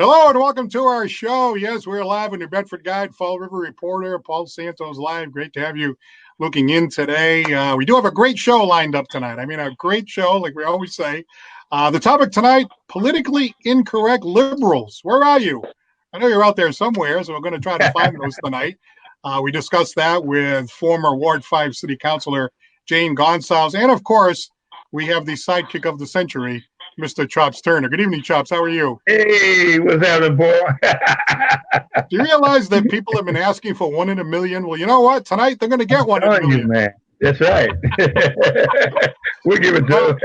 Hello and welcome to our show. Yes, we're live in New Bedford Guide, Fall River reporter, PaulSantosLive. Great to have you looking in today. We do have a great show lined up tonight. I mean, a great show, like we always say. The topic tonight, politically incorrect liberals. Where are you? I know you're out there somewhere, so we're going to try to find those tonight. We discussed that with former Ward 5 City Councilor Jane Gonsalves. And, of course, we have the sidekick of the century, Mr. Chops Turner. Good evening, Chops. How are you? Hey, what's happening, boy? Do you realize that people have been asking for 1 in a million? Well, you know what? Tonight they're going to get 1 in a million. You, man. That's right. We'll give it to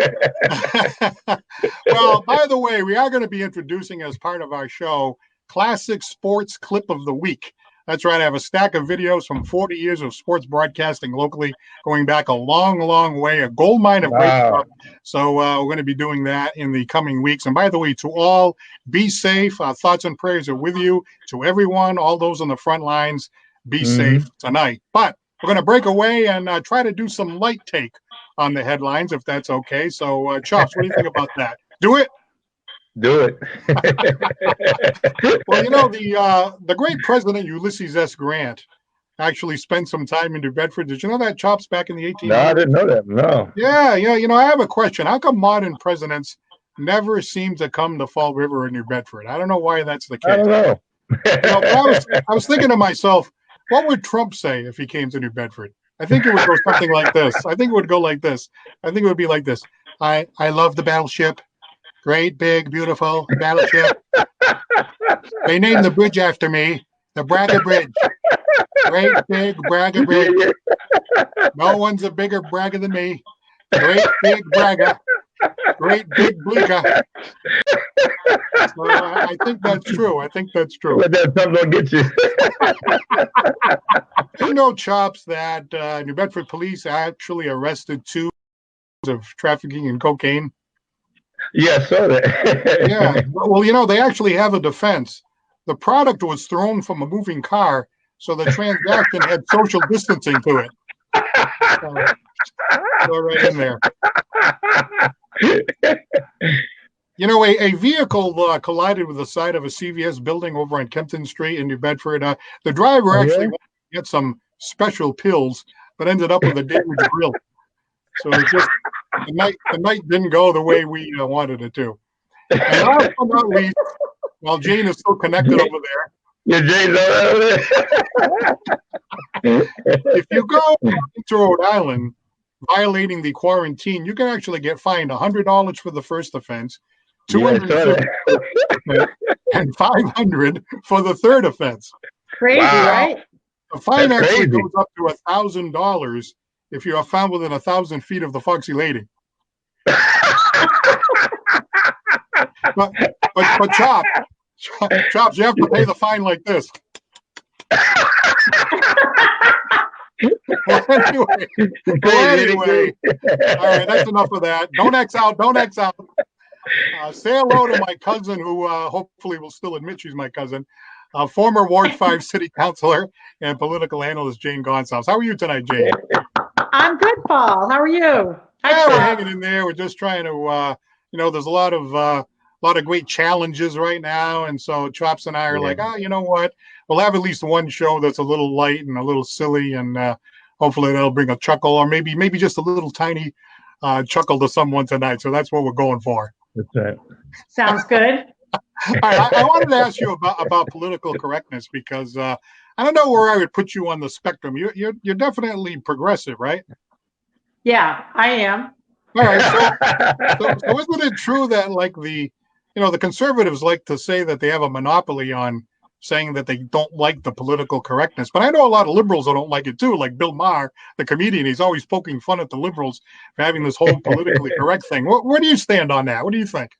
them. Well, by the way, we are going to be introducing as part of our show, Classic Sports Clip of the Week. That's right. I have a stack of videos from 40 years of sports broadcasting locally, going back a long, long way, a gold mine of great stuff. So we're going to be doing that in the coming weeks. And by the way, to all, be safe. Thoughts and prayers are with you. To everyone, all those on the front lines, be safe tonight. But we're going to break away and try to do some light take on the headlines, if that's okay. So, Chops, what do you think about that? Do it? Do it. Well, you know, the great President Ulysses S. Grant actually spent some time in New Bedford. Did you know that, Chops, back in the 1800s? No, I didn't know that. No. Yeah. You know, I have a question. How come modern presidents never seem to come to Fall River or New Bedford? I don't know why that's the case. I don't know. I was thinking to myself, what would Trump say if he came to New Bedford? I think it would go something like this. I think it would go like this. I think it would be like this. I love the battleship. Great, big, beautiful battleship. They named the bridge after me, the Braga Bridge. Great, big Braga Bridge. No one's a bigger Braga than me. Great, big Braga. Great, big Bliga. So I think that's true. I think that's true. Let that Trump don't get you. You know, Chops, that New Bedford police actually arrested 2 of trafficking in cocaine. Yeah, I saw that. Yeah. Well, you know, they actually have a defense. The product was thrown from a moving car, so the transaction had social distancing to it. So right in there. You know, a vehicle collided with the side of a CVS building over on Kempton Street in New Bedford. The driver actually wanted to get some special pills, but ended up with a damaged grill. So it's just the night didn't go the way we wanted it to. And last but not least, while Jane is still connected over there. Yeah, Jane's over there. If you go to Rhode Island violating the quarantine, you can actually get fined $100 for the first offense, $250 and $500 for the third offense. Crazy, right? The fine actually goes up to $1,000 if you are found within 1,000 feet of the Foxy Lady. but Chops, you have to pay the fine like this. Anyway, all right, that's enough of that. Don't X out. Say hello to my cousin, who hopefully will still admit she's my cousin, former Ward 5 City Councilor and political analyst Jane Gonsalves. How are you tonight, Jane? I'm good, Paul. How are you? Yeah, we're hanging in there. We're just trying to, you know, there's a lot of great challenges right now, and so Chops and I are like, you know what? We'll have at least one show that's a little light and a little silly, and hopefully that'll bring a chuckle, or maybe just a little tiny chuckle to someone tonight. So that's what we're going for. That's right. Sounds good. All right, I wanted to ask you about political correctness, because I don't know where I would put you on the spectrum. You're definitely progressive, right? Yeah, I am. All right. So isn't it true that, like, the conservatives like to say that they have a monopoly on saying that they don't like the political correctness? But I know a lot of liberals that don't like it too, like Bill Maher, the comedian. He's always poking fun at the liberals for having this whole politically correct thing. Where do you stand on that? What do you think?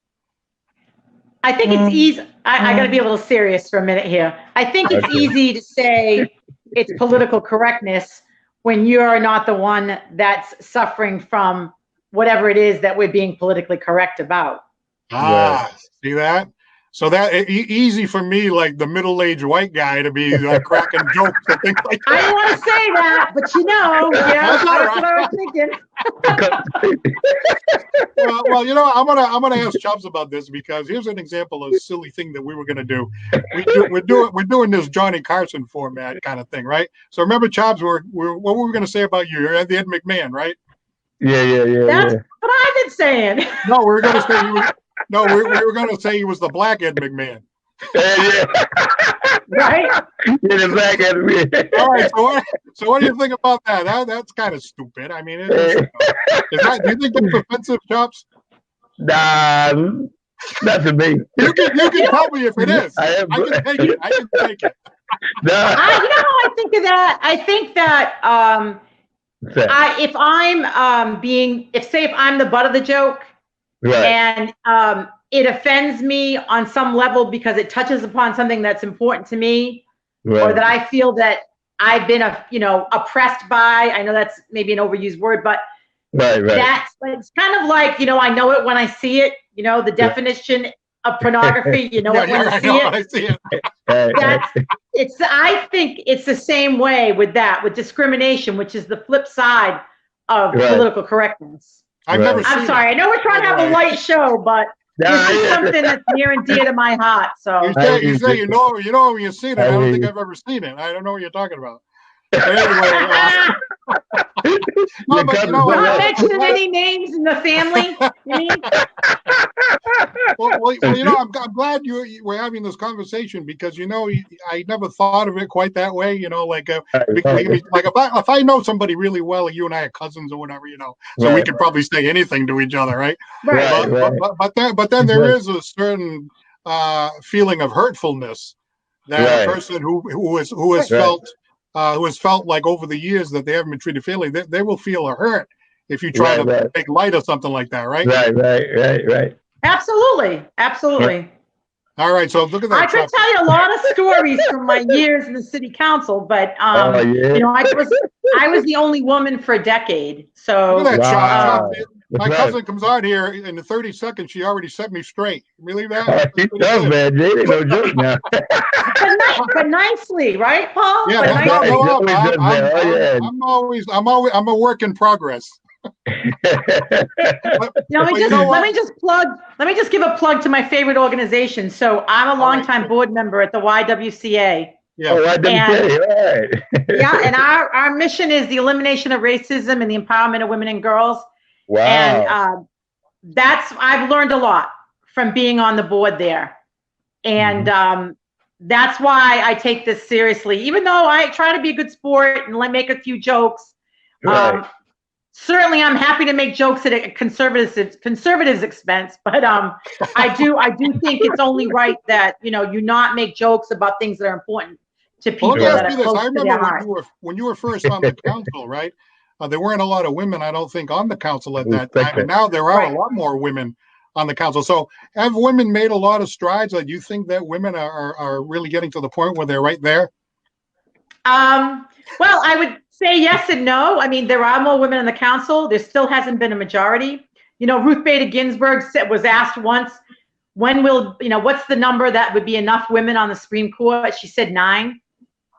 I think it's easy. I got to be a little serious for a minute here. I think it's easy to say it's political correctness when you're not the one that's suffering from whatever it is that we're being politically correct about. See that? So that easy for me, like the middle-aged white guy, to be cracking jokes and things like that. I didn't want to say that, but yeah, that's what I was thinking. Well, I'm gonna ask Chubbs about this, because here's an example of a silly thing that we were gonna do. We're doing this Johnny Carson format kind of thing, right? So remember, Chubbs, what were we gonna say about you? You're the Ed McMahon, right? Yeah. That's what I've been saying. No, we were gonna say we were gonna say he was the black Ed McMahon. Yeah. Right? Yeah, the black Ed McMahon. All right. So what do you think about that? That's kind of stupid. I mean, do you think that's offensive, Chops? Nah, not to me. You can tell me if it is. I can take it. Nah. I think of that. I think that if I'm the butt of the joke, right, and it offends me on some level because it touches upon something that's important to me, right, or that I feel that I've been oppressed by. I know that's maybe an overused word, but right. It's kind of like, I know it when I see it. The definition of pornography. You know it when you see it. I think it's the same way with discrimination, which is the flip side of political correctness. I'm sorry. I know we're trying to have a light show, but this is something that's near and dear to my heart. So you say you know when you see it. I don't think I've ever seen it. I don't know what you're talking about. But anyway, not mentioning any names in the family. You mean? Well, I'm glad we're having this conversation, because I never thought of it quite that way. If I know somebody really well, you and I are cousins or whatever, so we could probably say anything to each other, right? But then there is a certain feeling of hurtfulness that a person who has felt like over the years that they haven't been treated fairly, they will feel a hurt if you try to make light of something like that, right? Right. Absolutely. All right, so look at that. I could tell you a lot of stories from my years in the city council, but I was the only woman for a decade. So look at that, my cousin comes out here in the 30 seconds. She already set me straight. You believe that? He does, man. Jay ain't no joke now. but nicely, right, Paul? Yeah, I'm a work in progress. Let me just give a plug to my favorite organization. So I'm a longtime board member at the YWCA. Yeah, YWCA, right. Yeah, and our mission is the elimination of racism and the empowerment of women and girls. Wow. And I've learned a lot from being on the board there. And that's why I take this seriously. Even though I try to be a good sport and make a few jokes, certainly I'm happy to make jokes at a conservatives' expense. But I do think it's only right that you not make jokes about things that are important to people that are close to their heart. When you were first on the council, right? There weren't a lot of women, I don't think, on the council at that time. And now there are a lot more women on the council. So have women made a lot of strides? Do you think that women are really getting to the point where they're right there? Well, I would say yes and no. I mean, there are more women on the council. There still hasn't been a majority. Ruth Bader Ginsburg was asked once, what's the number that would be enough women on the Supreme Court? She said 9,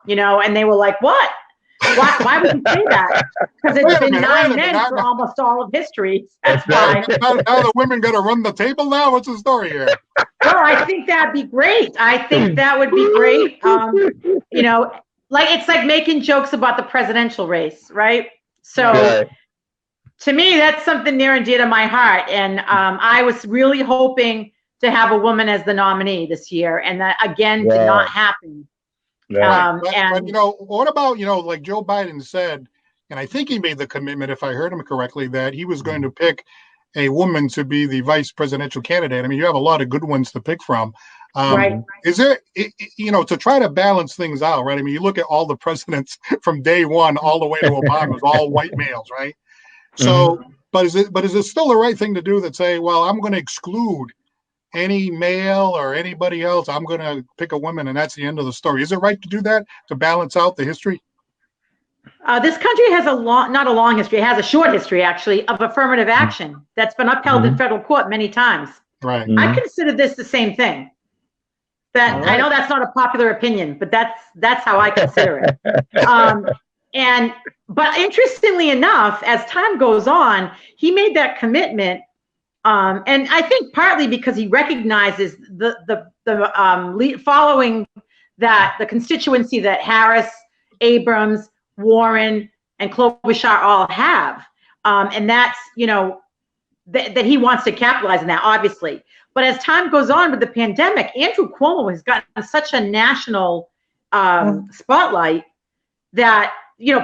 and they were like, what? Why would you say that? Because it's been 9 men for almost all of history. That's why. Now the women got to run the table now? What's the story here? Well, I think that'd be great. I think that would be great. It's like making jokes about the presidential race, right? So to me, that's something near and dear to my heart. And I was really hoping to have a woman as the nominee this year. And that, again, did not happen. But what about, like Joe Biden said, and I think he made the commitment, if I heard him correctly, that he was going to pick a woman to be the vice presidential candidate. I mean, you have a lot of good ones to pick from. Is there, to try to balance things out, right? I mean, you look at all the presidents from day one all the way to Obama, all white males, right? So, but is it still the right thing to do that say, well, I'm going to exclude any male or anybody else? I'm going to pick a woman, and that's the end of the story. Is it right to do that, to balance out the history? This country has not a long history. It has a short history, actually, of affirmative action that's been upheld in federal court many times. Right. I consider this the same thing. That I know that's not a popular opinion, but that's how I consider it. But interestingly enough, as time goes on, he made that commitment, and I think partly because he recognizes following that the constituency that Harris, Abrams, Warren, and Klobuchar all have, and that's that he wants to capitalize on that, obviously. But as time goes on with the pandemic, Andrew Cuomo has gotten such a national spotlight that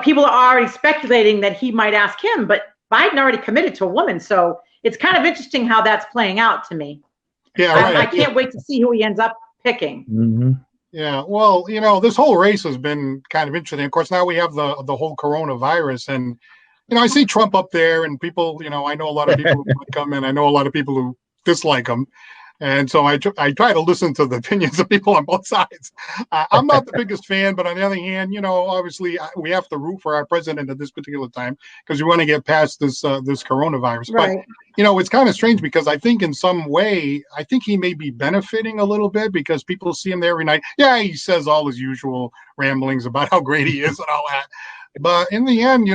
people are already speculating that he might ask him. But Biden already committed to a woman, so it's kind of interesting how that's playing out to me. Yeah, right. I can't wait to see who he ends up picking. Mm-hmm. Yeah, well, this whole race has been kind of interesting. Of course, now we have the whole coronavirus, and I see Trump up there, and people, I know a lot of people who like him, and I know a lot of people who dislike him. And so I try to listen to the opinions of people on both sides. I'm not the biggest fan, but on the other hand, obviously we have to root for our president at this particular time because we want to get past this coronavirus. Right. But, it's kind of strange because I think in some way, I think he may be benefiting a little bit because people see him there every night. Yeah, he says all his usual ramblings about how great he is and all that. But in the end,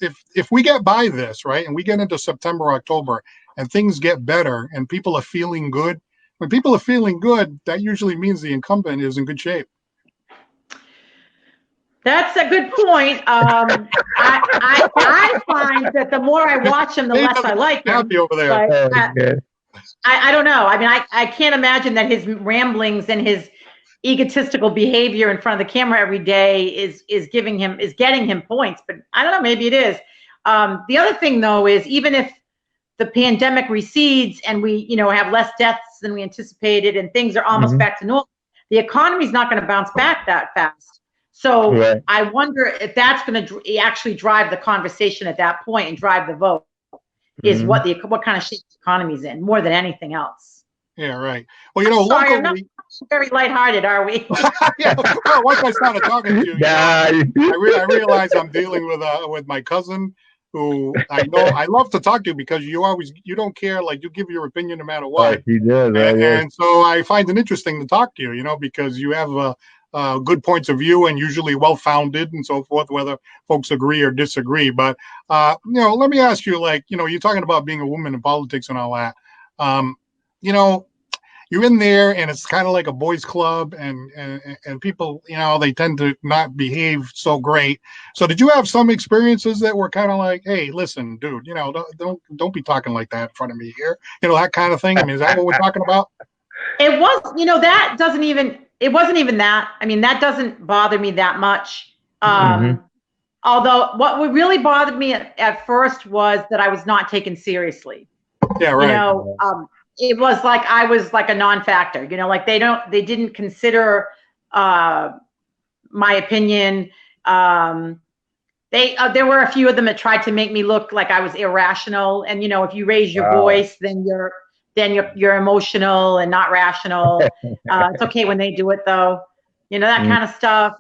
if we get by this, right, and we get into September, October, and things get better and people are feeling good, when people are feeling good, that usually means the incumbent is in good shape. That's a good point. I find that the more I watch him, the less I like him. Happy over there. But, I don't know. I mean, I can't imagine that his ramblings and his egotistical behavior in front of the camera every day is getting him points. But I don't know. Maybe it is. The other thing, though, is even if the pandemic recedes and we, have less deaths than we anticipated and things are almost back to normal, the economy's not going to bounce back that fast. So I wonder if that's going to actually drive the conversation at that point and drive the vote. Is what kind of shape the economy's in more than anything else. Yeah, right. Well, sorry, I'm not very lighthearted, are we? Yeah. Well, once I started talking to you, I realize I'm dealing with my cousin, who I love to talk to because you don't care, like you give your opinion no matter what. He does, and so I find it interesting to talk to you, because you have good points of view and usually well-founded and so forth, whether folks agree or disagree. But, let me ask you, you're talking about being a woman in politics and all that. You're in there and it's kind of like a boys club and people, they tend to not behave so great. So did you have some experiences that were kind of like, hey, listen, dude, don't be talking like that in front of me here, that kind of thing? I mean, is that what we're talking about? It was, it wasn't even that. I mean, that doesn't bother me that much. Although what really bothered me at first was that I was not taken seriously. Yeah, right. It was like I was like a non-factor, they didn't consider my opinion. There were a few of them that tried to make me look like I was irrational. And if you raise your voice, then you're emotional and not rational. It's okay when they do it though, that kind of stuff.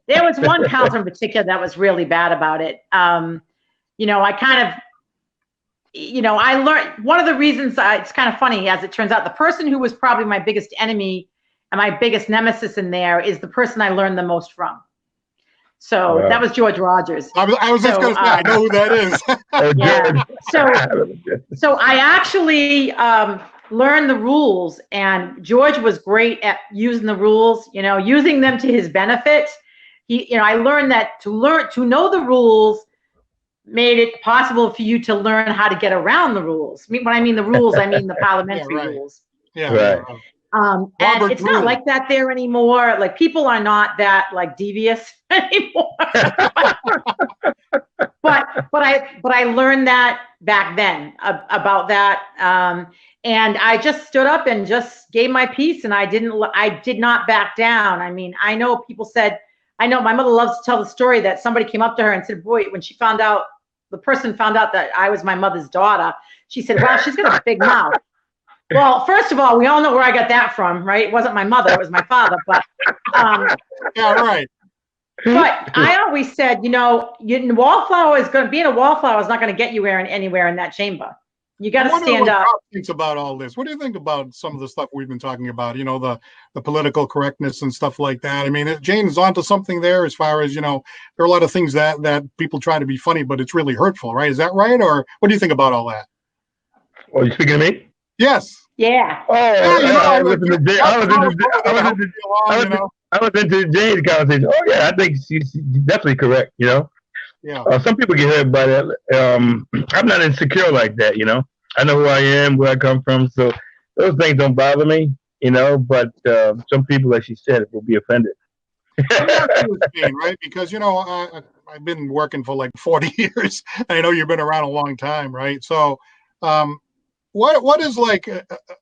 There was one counselor in particular that was really bad about it. I kind of. I learned one of the reasons. It's kind of funny, as it turns out, the person who was probably my biggest enemy and my biggest nemesis in there is the person I learned the most from. So that was George Rogers. I was just going to say, I know who that is. Yeah. So I actually learned the rules, and George was great at using the rules. Using them to his benefit. I learned that to know the rules made it possible for you to learn how to get around the rules. When I mean the rules, I mean the parliamentary rules. Yeah. Right. And it's not like that there anymore. Like people are not that devious anymore. but I learned that back then about that. And I just stood up and just gave my piece, and I did not back down. I mean, I know people said, I know my mother loves to tell the story that somebody came up to her and said, boy, when the person found out that I was my mother's daughter, she said, wow, she's got a big mouth. Well, first of all, we all know where I got that from, right? It wasn't my mother, it was my father. But yeah, right. But I always said, being a wallflower is not going to get you anywhere in that chamber. You got to wondering stand what up. Rob thinks about all this. What do you think about some of the stuff we've been talking about? You know, the political correctness and stuff like that. I mean, Jane is onto something there as far as, you know, there are a lot of things that people try to be funny, but it's really hurtful, right? Is that right? Or what do you think about all that? Oh, you speaking to me? Yes. Yeah. Oh, Yeah, you know, I listened to Jane. I was into Jane's conversation. Oh yeah, I think she's definitely correct. You know, Yeah. some people get hurt by that. I'm not insecure like that. You know, I know who I am, where I come from, so those things don't bother me. You know, but some people, like she said, will be offended. Let me ask you this, Jane, right? Because, you know, I've been working for like 40 years. I know you've been around a long time, right? So, what is like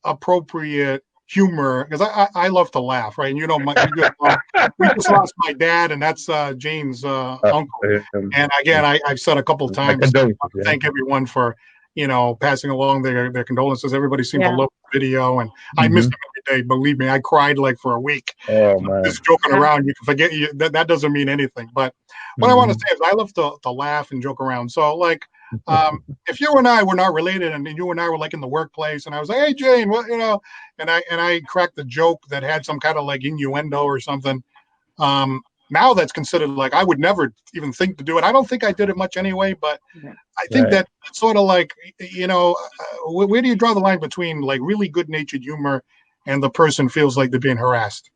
appropriate humor? Because I love to laugh, right? And you know, we just lost my dad, and that's Jane's uncle. And again, I've said a couple of times, I want to thank everyone for, you know, passing along their condolences. Everybody seemed to love the video, and I missed him every day. Believe me, I cried like for a week. Oh man! Just joking around, you can forget that doesn't mean anything. But what I want to say is, I love to laugh and joke around. So like, if you and I were not related, and you and I were like in the workplace, and I was like, "Hey Jane, what, you know," and I cracked a joke that had some kind of like innuendo or something. Now that's considered like, I would never even think to do it. I don't think I did it much anyway, but I think that it's sort of like, you know, where do you draw the line between like really good-natured humor and the person feels like they're being harassed?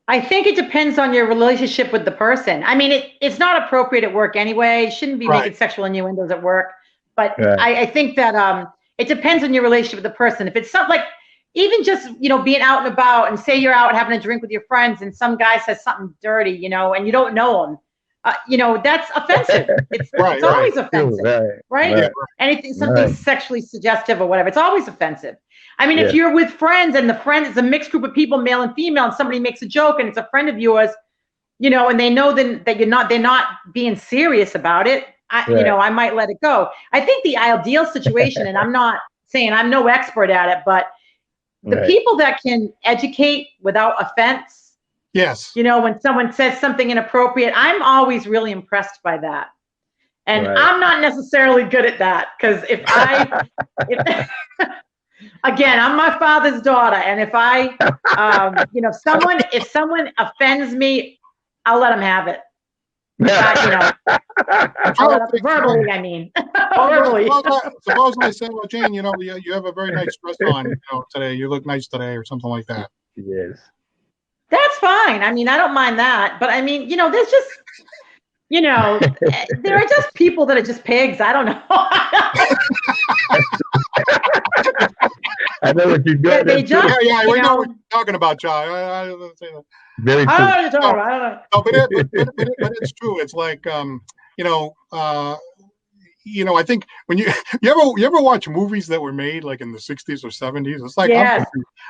I think it depends on your relationship with the person. I mean, it's not appropriate at work anyway. You shouldn't be making sexual innuendos at work. But I think that it depends on your relationship with the person. If it's something like, even just, you know, being out and about, and say you're out having a drink with your friends and some guy says something dirty, you know, and you don't know him, you know, that's offensive. It's always offensive, right? Anything, something sexually suggestive or whatever, it's always offensive. I mean, if you're with friends and the friend is a mixed group of people, male and female, and somebody makes a joke and it's a friend of yours, you know, and they know then that they're not being serious about it, you know, I might let it go. I think the ideal situation, and I'm not saying I'm no expert at it, but the people that can educate without offense. Yes. You know, when someone says something inappropriate, I'm always really impressed by that. And I'm not necessarily good at that, because again, I'm my father's daughter, and if I, you know, if someone offends me, I'll let them have it. You know, verbally, I mean, verbally. Suppose I say, well, Jane, you know, you have a very nice dress on, you know, today. You look nice today, or something like that. Yes. That's fine. I mean, I don't mind that. But I mean, you know, there's just, you know, there are just people that are just pigs. I don't know. I know what you're doing. They just, we know what you're talking about, John. I don't say that. Very true. I don't know. No, but it's true. It's like, you know, I think when you ever watch movies that were made like in the 60s or 70s, it's like,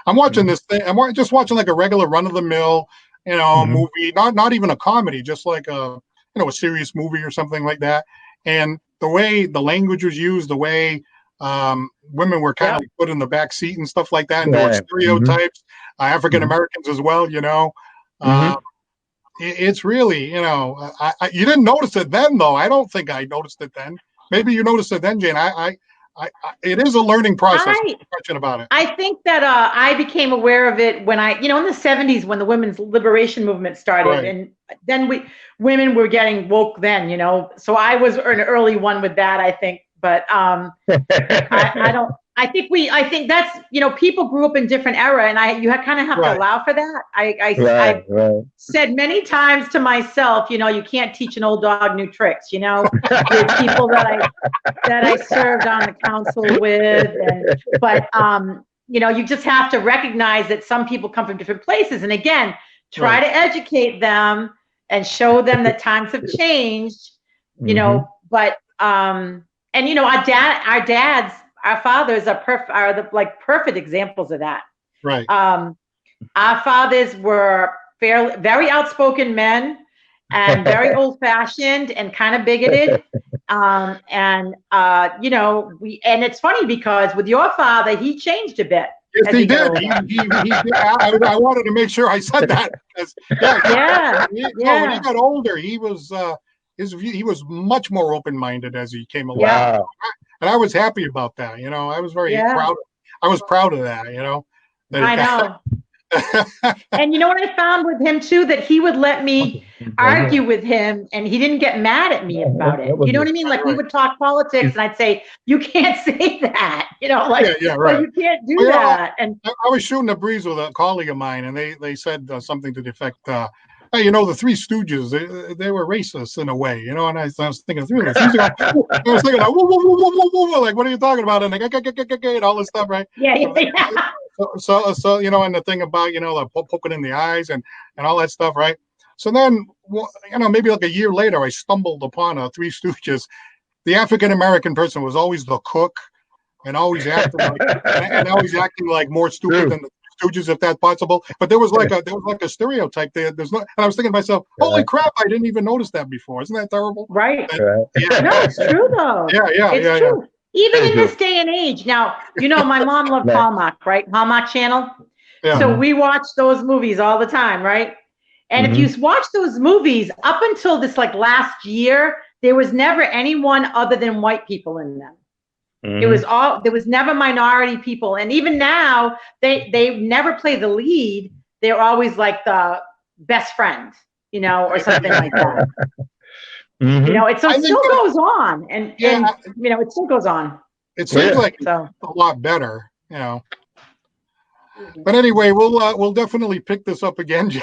I'm watching this thing. I'm just watching like a regular run of the mill, you know, movie, not even a comedy, just like a serious movie or something like that. And the way the language was used, the way women were kind of put in the back seat and stuff like that, and there were stereotypes, African Americans as well, you know. It's really, you know, you didn't notice it then, though. I don't think I noticed it then. Maybe you noticed it then, Jane. It is a learning process. No question about it. I think that I became aware of it when in the 70s, when the women's liberation movement started, and then women were getting woke then, you know. So I was an early one with that, I think. But I think that's, you know, people grew up in different era, and you kind of have to allow for that. I said many times to myself, you know, you can't teach an old dog new tricks, you know, with people that I served on the council with, but you know, you just have to recognize that some people come from different places, and again, try to educate them and show them that times have changed, you know, but and you know, our fathers are the perfect examples of that. Right. Our fathers were very outspoken men, and very old-fashioned and kind of bigoted. You know, and it's funny because with your father, he changed a bit. Yes, he did. He did. I wanted to make sure I said that, because when he got older, he was much more open-minded as he came along. Wow. and I was happy about that. You know, I was very proud. I was proud of that. You know, that I know. And you know what I found with him too, that he would let me argue with him, and he didn't get mad at me about it. You know what I mean? Like we would talk politics, and I'd say, "You can't say that." You know, like, right. Well, you can't do that. And I was shooting a breeze with a colleague of mine, and they said something to the effect, "Hey, you know, the Three Stooges, they were racist in a way, you know." And I was thinking, I was thinking, whoa, whoa, whoa, whoa, whoa, whoa, like, what are you talking about? And like, and all this stuff, right? Yeah. So you know, and the thing about, you know, the poking in the eyes and all that stuff, right? So then, you know, maybe like a year later, I stumbled upon a Three Stooges. The African American person was always the cook, and always acting like more stupid than the Stooges, if that's possible. But there was like a stereotype there. There's no, and I was thinking to myself, holy crap, I didn't even notice that before. Isn't that terrible? Right. Yeah. No, it's true though. It's true. Even in this day and age. Now, you know, my mom loved Hallmark, right? Hallmark Channel. Yeah. So we watch those movies all the time, right? And if you watch those movies up until this like last year, there was never anyone other than white people in them. It was there was never minority people. And even now, they never play the lead. They're always like the best friend, you know, or something like that. You know, it still goes on, and you know, it still goes on. It seems like a lot better, you know. But anyway, we'll definitely pick this up again, Jane.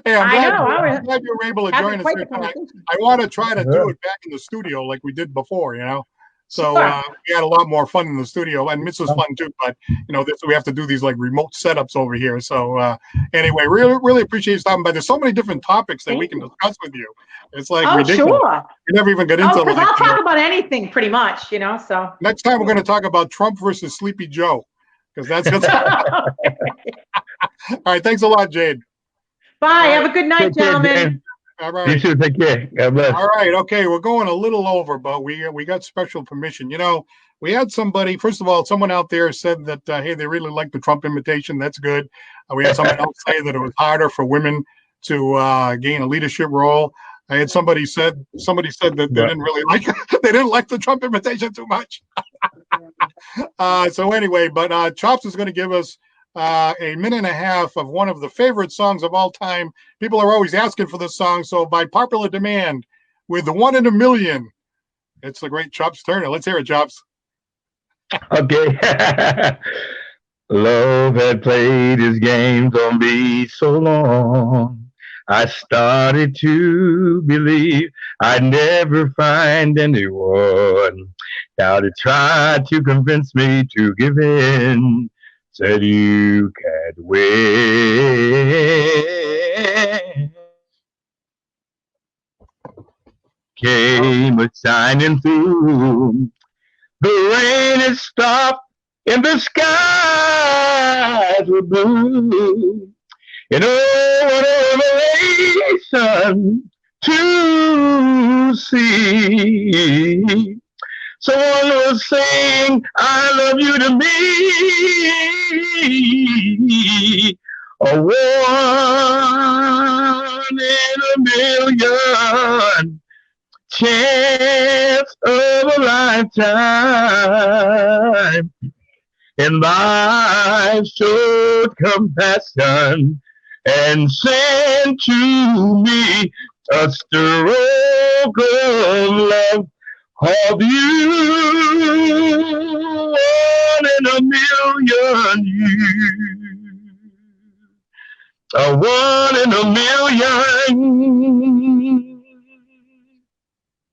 Hey, I'm glad you were able to join us here tonight. I want to try to do it back in the studio like we did before, you know. So we had a lot more fun in the studio, and this was fun too. But you know, we have to do these like remote setups over here. So anyway, really appreciate you stopping by. There's so many different topics that we can discuss with you. It's like ridiculous. Sure. We never even got into. Because I'll talk about anything pretty much, you know. So next time we're going to talk about Trump versus Sleepy Joe, because that's good. All right, thanks a lot, Jade. Bye. Have a good night, gentlemen. All right. You too. Take care. God bless. All right. Okay. We're going a little over, but we got special permission. You know, we had somebody, first of all, someone out there said that, hey, they really like the Trump imitation. That's good. We had someone else say that it was harder for women to gain a leadership role. I had somebody said that they didn't really like they didn't like the Trump imitation too much. So anyway, but Chops is going to give us a minute and a half of one of the favorite songs of all time. People are always asking for this song, so by popular demand, with the 1 in a million, it's the great Chops Turner. Let's hear it, Chops. Okay. Love had played his games on me so long, I started to believe I'd never find anyone. Now to try to convince me to give in, said you can't win. Came a shining through. The rain had stopped and the skies were blue. And oh, what a revelation to see. Someone was saying, I love you to me. A 1 in a million chance of a lifetime. And life showed compassion and sent to me a stroke of love of you. 1 in a million you. A 1 in a million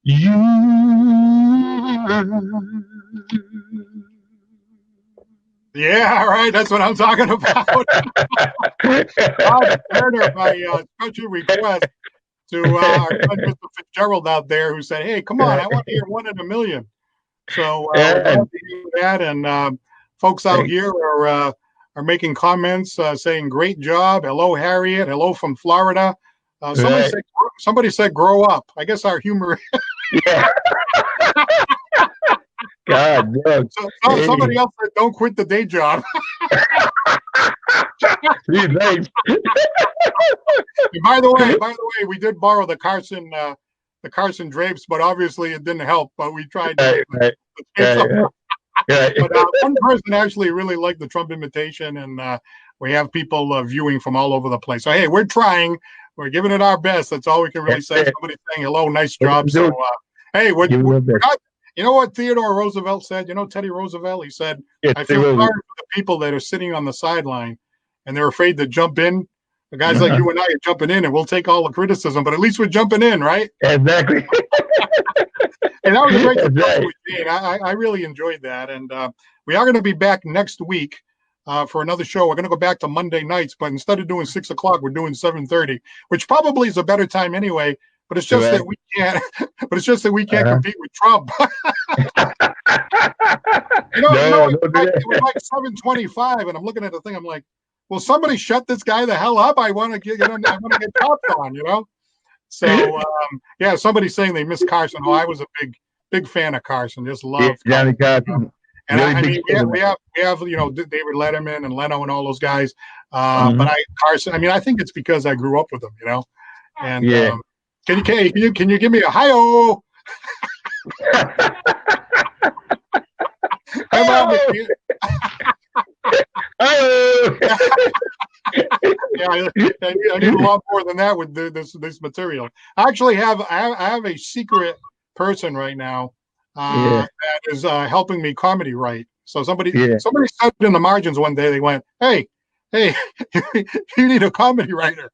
you. Yeah, all right. That's what I'm talking about. Turner, by special request to our friend Mr. Fitzgerald out there, who said, "Hey, come on, I want to hear 1 in a million." So we're glad to hear that, and folks out here are making comments saying, "Great job! Hello, Harriet. Hello from Florida." Somebody said, "Grow up." I guess our humor. Yeah. God, somebody else said, "Don't quit the day job." By the way, we did borrow the Carson the Carson drapes, but obviously it didn't help. But we tried. Right. But one person actually really liked the Trump imitation, and we have people viewing from all over the place. So hey, we're trying. We're giving it our best. That's all we can really say. Somebody saying hello, nice job. So hey, we're not. You know what Theodore Roosevelt said? You know Teddy Roosevelt? He said, I feel sorry for the people that are sitting on the sideline and they're afraid to jump in. The guys like you and I are jumping in, and we'll take all the criticism, but at least we're jumping in, right? Exactly. And that was a great discussion with Jane. I really enjoyed that. And we are going to be back next week for another show. We're going to go back to Monday nights, but instead of doing 6 o'clock, we're doing 7:30, which probably is a better time anyway. But it's just that we can't. But it's just that we can't compete with Trump. It was like 7:25, and I'm looking at the thing. I'm like, "Will somebody shut this guy the hell up? I want to get chopped on, you know." So yeah, somebody's saying they miss Carson. Oh, I was a big fan of Carson. Just loved Johnny Carson. And I mean, we have David Letterman and Leno and all those guys. But Carson. I mean, I think it's because I grew up with him, you know. And can you give me a hi-oh? Come on, yeah, I need a lot more than that with this material. I actually have a secret person right now that is helping me comedy write. So somebody said in the margins one day, they went, hey, you need a comedy writer.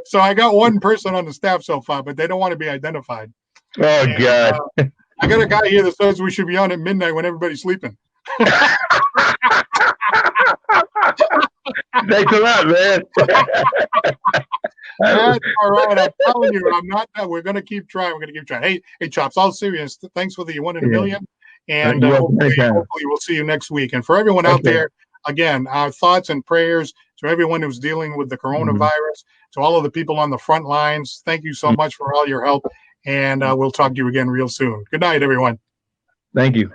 So I got one person on the staff so far, but they don't want to be identified. Oh, God. I got a guy here that says we should be on at midnight when everybody's sleeping. Thanks a lot, man. That's all right. I'm telling you, I'm not that. We're going to keep trying. Hey, Chops, all serious. Thanks for the 1 in a million. And hopefully we'll see you next week. And for everyone out there, again, our thoughts and prayers to everyone who's dealing with the coronavirus, to all of the people on the front lines. Thank you so much for all your help. And we'll talk to you again real soon. Good night, everyone. Thank you.